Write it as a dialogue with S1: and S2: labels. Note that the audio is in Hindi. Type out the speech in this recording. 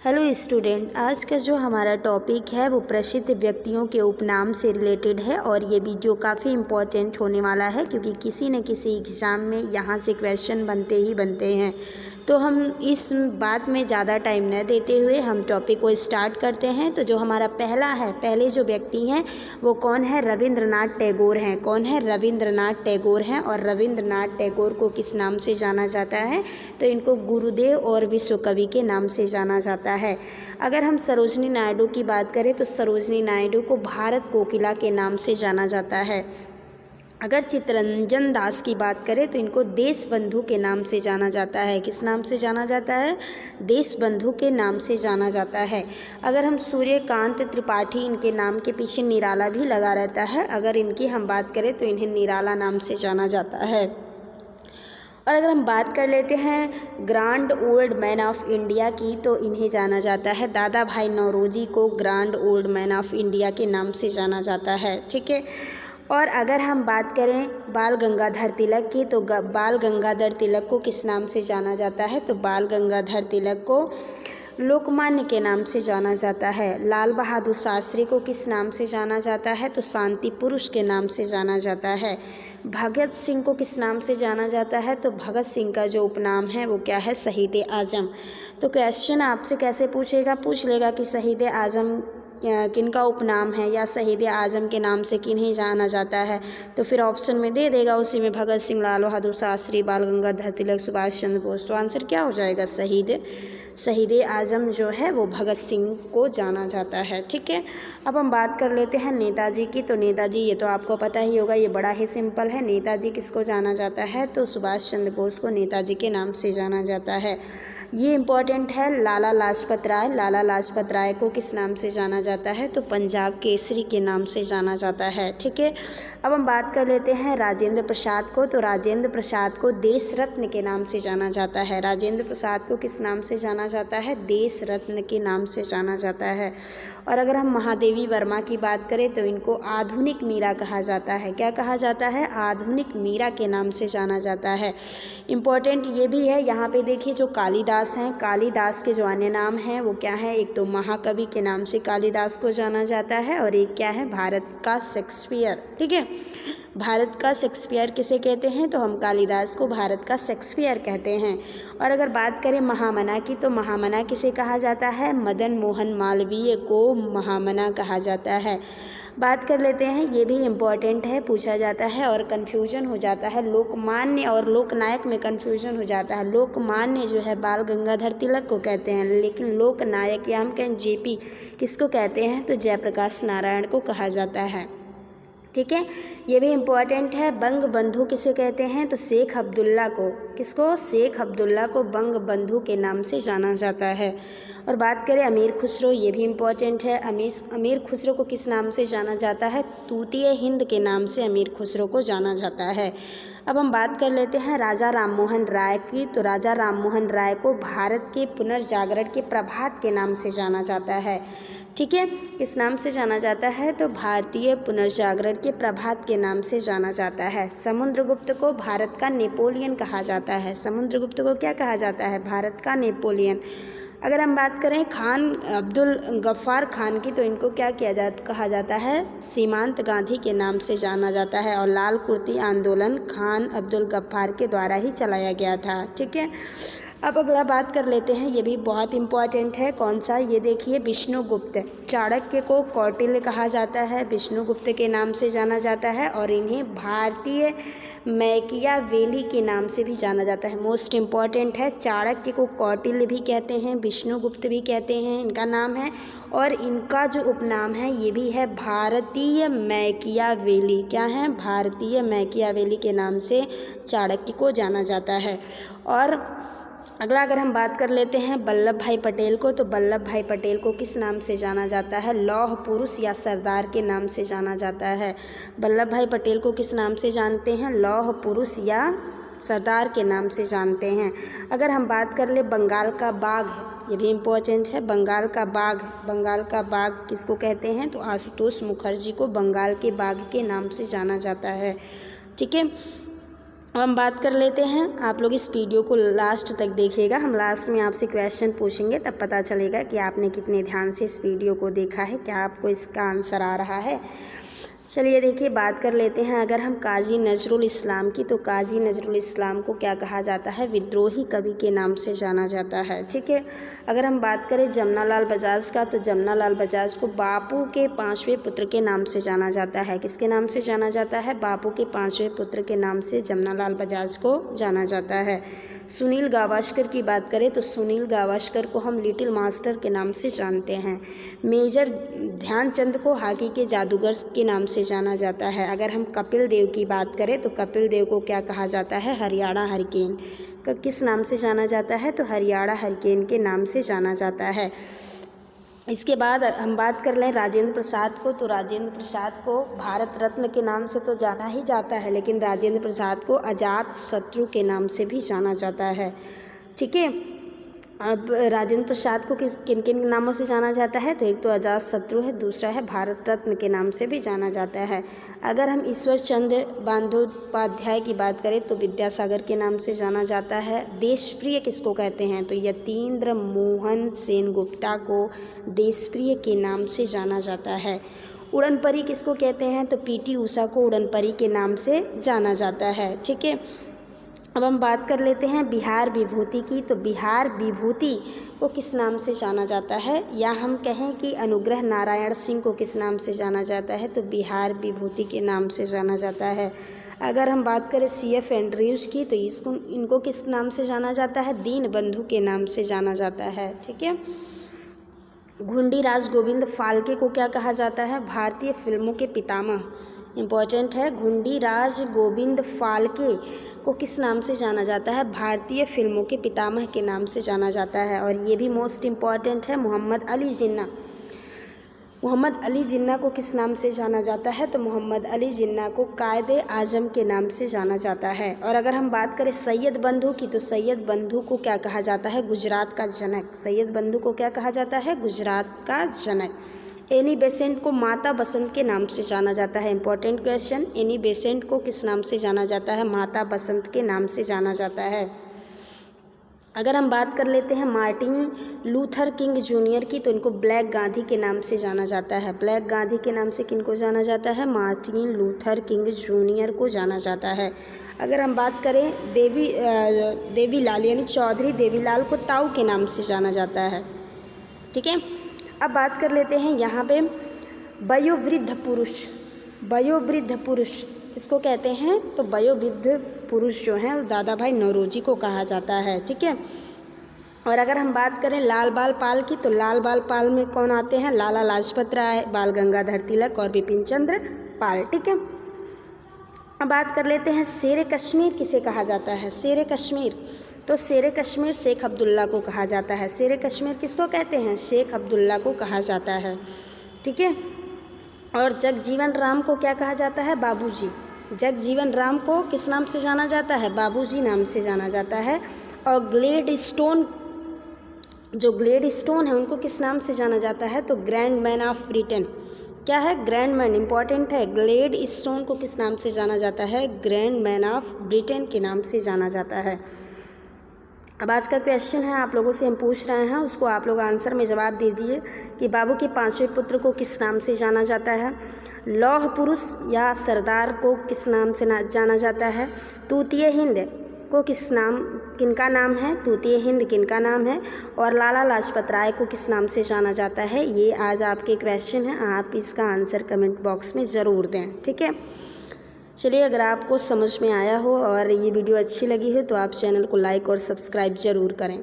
S1: हेलो स्टूडेंट, आज का जो हमारा टॉपिक है वो प्रसिद्ध व्यक्तियों के उपनाम से रिलेटेड है और ये भी जो काफ़ी इम्पोर्टेंट होने वाला है क्योंकि किसी न किसी एग्ज़ाम में यहाँ से क्वेश्चन बनते ही बनते हैं। तो हम इस बात में ज़्यादा टाइम न देते हुए हम टॉपिक को स्टार्ट करते हैं। तो जो हमारा पहले जो व्यक्ति हैं वो कौन है? रविंद्रनाथ टैगोर हैं। कौन है? रविंद्रनाथ टैगोर हैं। और रविंद्रनाथ टैगोर को किस नाम से जाना जाता है? तो इनको गुरुदेव और विश्व कवि के नाम से जाना जाता है। अगर हम सरोजनी नायडू की बात करें तो सरोजनी नायडू को भारत कोकिला के नाम से जाना जाता है। अगर चित्तरंजन दास की बात करें तो इनको देश बंधु के नाम से जाना जाता है। किस नाम से जाना जाता है? देश बंधु के नाम से जाना जाता है। अगर हम सूर्यकांत त्रिपाठी, इनके नाम के पीछे निराला भी लगा रहता है, अगर इनकी हम बात करें तो इन्हें निराला नाम से जाना जाता है। और अगर हम बात कर लेते हैं grand old man of India की तो इन्हें जाना जाता है, दादा भाई नौरोजी को grand old man of India के नाम से जाना जाता है। ठीक है। और अगर हम बात करें बाल गंगाधर तिलक की तो बाल गंगाधर तिलक को किस नाम से जाना जाता है? तो बाल गंगाधर तिलक को लोकमान्य के नाम से जाना जाता है। लाल बहादुर शास्त्री को किस नाम से जाना जाता है? तो शांति पुरुष के नाम से जाना जाता है। भगत सिंह को किस नाम से जाना जाता है? तो भगत सिंह का जो उपनाम है वो क्या है? शहीद आजम। तो क्वेश्चन आपसे कैसे पूछ लेगा कि शहीद आजम किनका उपनाम है या शहीद आजम के नाम से किन्हें जाना जाता है, तो फिर ऑप्शन में दे देगा उसी में भगत सिंह, लाल बहादुर शास्त्री, बाल गंगाधर तिलक, सुभाष चंद्र बोस। तो आंसर क्या हो जाएगा? शहीद आजम जो है वो भगत सिंह को जाना जाता है। ठीक है। अब हम बात कर लेते हैं नेताजी की। तो नेताजी, ये तो आपको पता ही होगा, ये बड़ा ही सिंपल है। नेताजी किसको जाना जाता है? तो सुभाष चंद्र बोस को नेताजी के नाम से जाना जाता है। ये इम्पॉर्टेंट है। लाला लाजपत राय को किस नाम से जाना जाता है? तो पंजाब केसरी के नाम से जाना जाता है। ठीक है। अब हम बात कर लेते हैं राजेंद्र प्रसाद को। तो राजेंद्र प्रसाद को देश रत्न के नाम से जाना जाता है। राजेंद्र प्रसाद को किस नाम से जाना जाता है? देश रत्न के नाम से जाना जाता है। और अगर हम महादेवी वर्मा की बात करें तो इनको आधुनिक मीरा कहा जाता है। क्या कहा जाता है? आधुनिक मीरा के नाम से जाना जाता है। इम्पॉर्टेंट ये भी है, यहाँ पे देखिए जो कालिदास हैं, कालिदास के जो अन्य नाम हैं वो क्या है? एक तो महाकवि के नाम से कालिदास को जाना जाता है और एक क्या है? भारत का शेक्सपियर। ठीक है। भारत का शेक्सपियर किसे कहते हैं? तो हम कालिदास को भारत का शेक्सपियर कहते हैं। और अगर बात करें महामना की तो महामना किसे कहा जाता है? मदन मोहन मालवीय को महामना कहा जाता है। बात कर लेते हैं, ये भी इम्पॉर्टेंट है, पूछा जाता है और कन्फ्यूजन हो जाता है। लोकमान्य और लोकनायक में कन्फ्यूजन हो जाता है। लोकमान्य जो है बाल गंगाधर तिलक को कहते हैं, लेकिन लोकनायक या हम कहें जेपी किसको कहते हैं? तो जयप्रकाश नारायण को कहा जाता है। ठीक है। ये भी इम्पॉर्टेंट है। बंग बंधु किसे कहते हैं? तो शेख अब्दुल्ला को, किसको? शेख अब्दुल्ला को बंग बंधु के नाम से जाना जाता है। और बात करें अमीर खुसरो, ये भी इम्पॉर्टेंट है। अमीर खुसरो को किस नाम से जाना जाता है? तूतीय हिंद के नाम से अमीर खुसरो को जाना जाता है। अब हम बात कर लेते हैं राजा राममोहन राय की। तो राजा राममोहन राय को भारत के पुनर्जागरण के प्रभात के नाम से जाना जाता है। ठीक है। किस नाम से जाना जाता है? तो भारतीय पुनर्जागरण के प्रभात के नाम से जाना जाता है। समुद्रगुप्त को भारत का नेपोलियन कहा जाता है। समुद्रगुप्त को क्या कहा जाता है? भारत का नेपोलियन। अगर हम बात करें खान अब्दुल गफ्फार खान की तो इनको क्या कहा जाता है? सीमांत गांधी के नाम से जाना जाता है। और लाल कुर्ती आंदोलन खान अब्दुल गफ्फार के द्वारा ही चलाया गया था। ठीक है। अब अगला बात कर लेते हैं, ये भी बहुत इम्पॉर्टेंट है। कौन सा? ये देखिए, विष्णुगुप्त। चाणक्य को कौटिल्य कहा जाता है, विष्णुगुप्त के नाम से जाना जाता है और इन्हें भारतीय मैकियावेली के नाम से भी जाना जाता है। मोस्ट इम्पॉर्टेंट है। चाणक्य को कौटिल्य भी कहते हैं, विष्णुगुप्त भी कहते हैं, इनका नाम है। और इनका जो उपनाम है ये भी है भारतीय मैकियावेली। क्या है? भारतीय मैकियावेली के नाम से चाणक्य को जाना जाता है। और अगला अगर हम बात कर लेते हैं वल्लभ भाई पटेल को, तो वल्लभ भाई पटेल को किस नाम से जाना जाता है? लौह पुरुष या सरदार के नाम से जाना जाता है। वल्लभ भाई पटेल को किस नाम से जानते हैं? लौह पुरुष या सरदार के नाम से जानते हैं। अगर हम बात कर ले बंगाल का बाघ, ये भी इम्पोर्टेंट है। बंगाल का बाघ किसको कहते हैं? तो आशुतोष मुखर्जी को बंगाल के बाघ के नाम से जाना जाता है। ठीक है। अब हम बात कर लेते हैं, आप लोग इस वीडियो को लास्ट तक देखिएगा। हम लास्ट में आपसे क्वेश्चन पूछेंगे, तब पता चलेगा कि आपने कितने ध्यान से इस वीडियो को देखा है, क्या आपको इसका आंसर आ रहा है। चलिए देखिए, बात कर लेते हैं अगर हम काजी नजरुल इस्लाम की, तो काजी नजरुल इस्लाम को क्या कहा जाता है? विद्रोही कवि के नाम से जाना जाता है। ठीक है। अगर हम बात करें जमना लाल बजाज का, तो जमना लाल बजाज को बापू के 5वें पुत्र के नाम से जाना जाता है। किसके नाम से जाना जाता है? बापू के 5वें पुत्र के नाम से जमना लाल बजाज को जाना जाता है। सुनील गावस्कर की बात करें तो सुनील गावस्कर को हम लिटिल मास्टर के नाम से जानते हैं। मेजर ध्यानचंद को हॉकी के जादूगर के नाम से जाना जाता है। अगर हम कपिल देव की बात करें तो कपिल देव को क्या कहा जाता है? हरियाणा हरिकेन। किस नाम से जाना जाता है? तो हरियाणा हरिकेन के नाम से जाना जाता है। इसके बाद हम बात कर लें राजेंद्र प्रसाद को, तो राजेंद्र प्रसाद को भारत रत्न के नाम से तो जाना ही जाता है, लेकिन राजेंद्र प्रसाद को अजात शत्रु के नाम से भी जाना जाता है। ठीक है। अब राजेंद्र प्रसाद को किन किन नामों से जाना जाता है? तो एक तो अजात शत्रु है, दूसरा है भारत रत्न के नाम से भी जाना जाता है। अगर हम ईश्वर चंद्र बंदोपाध्याय की बात करें तो विद्यासागर के नाम से जाना जाता है। देशप्रिय किसको कहते हैं? तो यतीन्द्र मोहन सेनगुप्ता को देशप्रिय के नाम से जाना जाता है। उड़न परी किसको कहते हैं? तो पीटी उषा को उड़न परी के नाम से जाना जाता है। ठीक है। अब हम बात कर लेते हैं बिहार विभूति की, तो बिहार विभूति को किस नाम से जाना जाता है? या हम कहें कि अनुग्रह नारायण सिंह को किस नाम से जाना जाता है? तो बिहार विभूति के नाम से जाना जाता है। अगर हम बात करें CF एंड्रयूज की, तो इनको किस नाम से जाना जाता है? दीन बंधु के नाम से जाना जाता है। ठीक है। घुंडीराज गोविंद फाल्के को क्या कहा जाता है? भारतीय फिल्मों के पितामह। इम्पॉर्टेंट है, घुंडीराज गोविंद फाल्के को किस नाम से जाना जाता है? भारतीय फिल्मों के पितामह के नाम से जाना जाता है। और ये भी मोस्ट इम्पॉर्टेंट है, मोहम्मद अली जिन्ना। मोहम्मद अली जिन्ना को किस नाम से जाना जाता है? तो मोहम्मद अली जिन्ना को कायदे आजम के नाम से जाना जाता है। और अगर हम बात करें सैयद बंधु की, तो सैयद बंधु को क्या कहा जाता है? गुजरात का जनक। सैयद बंधु को क्या कहा जाता है? गुजरात का जनक। एनी बेसेंट को माता बसंत के नाम से जाना जाता है। इंपॉर्टेंट क्वेश्चन, एनी बेसेंट को किस नाम से जाना जाता है? माता बसंत के नाम से जाना जाता है। अगर हम बात कर लेते हैं मार्टिन लूथर किंग जूनियर की, तो इनको ब्लैक गांधी के नाम से जाना जाता है। ब्लैक गांधी के नाम से किनको जाना जाता है? मार्टिन लूथर किंग जूनियर को जाना जाता है। अगर हम बात करें देवीलाल यानी चौधरी देवीलाल को ताऊ के नाम से जाना जाता है। ठीक है। अब बात कर लेते हैं यहाँ पे वयोवृद्ध पुरुष। वयोवृद्ध पुरुष इसको कहते हैं? तो वयोवृद्ध पुरुष जो हैं उस दादा भाई नौरोजी को कहा जाता है। ठीक है। और अगर हम बात करें लाल बाल पाल की, तो लाल बाल पाल में कौन आते हैं? लाला लाजपत राय, बाल गंगाधर तिलक और बिपिन चंद्र पाल। ठीक है। अब बात कर लेते हैं शेर कश्मीर किसे कहा जाता है? शेर कश्मीर, तो शेर कश्मीर शेख अब्दुल्ला को कहा जाता है। शेर कश्मीर किसको कहते हैं? शेख अब्दुल्ला को कहा जाता है। ठीक है। और जगजीवन राम को क्या कहा जाता है? बाबूजी। जगजीवन राम को किस नाम से जाना जाता है? बाबूजी नाम से जाना जाता है। और ग्लेडस्टोन, जो ग्लेडस्टोन है उनको किस नाम से जाना जाता है? तो ग्रैंड मैन ऑफ ब्रिटेन। क्या है? Grand man. इंपॉर्टेंट है, ग्लेडस्टोन को किस नाम से जाना जाता है? ग्रैंड मैन ऑफ ब्रिटेन के नाम से जाना जाता है। अब आज का क्वेश्चन है, आप लोगों से हम पूछ रहे हैं, उसको आप लोग आंसर में जवाब दीजिए कि बाबू के 5वें पुत्र को किस नाम से जाना जाता है? लौह पुरुष या सरदार को किस नाम से जाना जाता है? तूतीय हिंद को किनका नाम है? तूतीय हिंद किनका नाम है? और लाला लाजपत राय को किस नाम से जाना जाता है? ये आज आपके क्वेश्चन हैं, आप इसका आंसर कमेंट बॉक्स में ज़रूर दें। ठीक है। चलिए, अगर आपको समझ में आया हो और ये वीडियो अच्छी लगी हो तो आप चैनल को लाइक और सब्सक्राइब ज़रूर करें।